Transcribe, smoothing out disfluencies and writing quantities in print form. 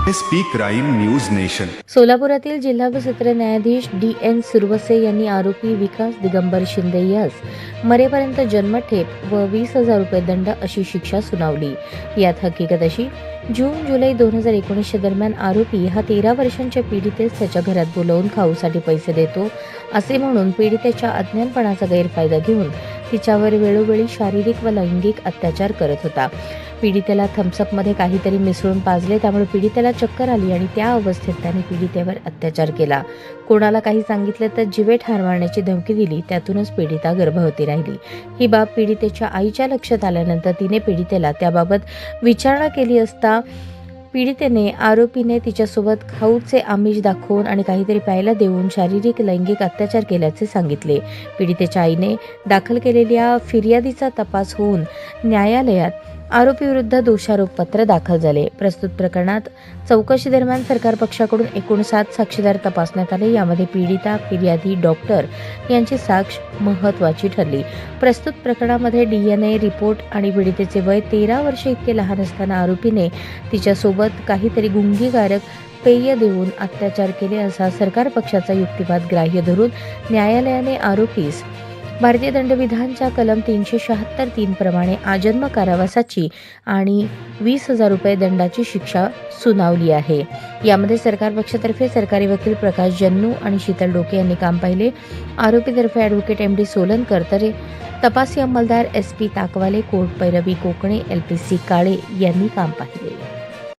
SP crime news nation. सोलापुरातील जिल्हा व सत्र न्यायाधीश DN सुरवसे यांनी आरोपी विकास दिगंबर शिंदे यास मरेपर्यंत जन्मठेप व 20,000 रुपये दंड अशी शिक्षा सुनावली. यात हकीकत अशी, जून-जुलै 2019 दरम्यान आरोपी हा 13 वर्षांच्या पीडितेस त्याच्या घरात बोलावून खाऊसाठी पैसे देतो असे म्हणून पीडितेच्या अज्ञानपणाचा गैरफायदा घेऊन तिच्यावर वेळोवेळी शारीरिक व लैंगिक अत्याचार करत होता. पीडितेला थम्सअपमध्ये काहीतरी मिसळून पाजले, त्यामुळे पीडितेला चक्कर आली आणि त्या अवस्थेत त्याने पीडितेवर अत्याचार केला. कोणाला काही सांगितलं तर जीवे ठार मारण्याची धमकी दिली. त्यातूनच पीडिता गर्भवती राहिली. ही बाब पीडितेच्या आईच्या लक्षात आल्यानंतर तिने पीडितेला त्याबाबत विचारणा केली असता पीडितेने आरोपीने तिच्यासोबत खाऊचे आमिष दाखवून आणि काहीतरी प्यायला देऊन शारीरिक लैंगिक अत्याचार केल्याचे सांगितले. पीडितेच्या आईने दाखल केलेल्या फिर्यादीचा तपास होऊन न्यायालयात आरोपीविरुद्ध दोषारोपपत्र दाखल झाले. प्रस्तुत प्रकरणात चौकशी दरम्यान सरकार पक्षाकडून एकूण 7 साक्षीदार तपासण्यात आले. यामध्ये पीडिता, फिर्यादी, डॉक्टर यांची साक्ष महत्त्वाची ठरली. प्रस्तुत प्रकरणामध्ये DNA रिपोर्ट आणि पीडितेचे वय 13 वर्षे इतके लहान असताना आरोपीने तिच्यासोबत काहीतरी गुंगीकारक पेय देऊन अत्याचार केले असा सरकार पक्षाचा युक्तिवाद ग्राह्य धरून न्यायालयाने आरोपीस भारतीय दंडविधानच्या कलम 376(3) प्रमाणे आजन्म कारावासाची आणि 20,000 रुपये दंडाची शिक्षा सुनावली आहे. यामध्ये सरकार पक्षातर्फे सरकारी वकील प्रकाश जन्नू आणि शीतल डोके यांनी काम पाहिले. आरोपीतर्फे ॲडव्होकेट MD सोलनकर तर तपासी अंमलदार SP ताकवाले, कोर्ट पैरवी कोकणे, LPC काळे यांनी काम पाहिले.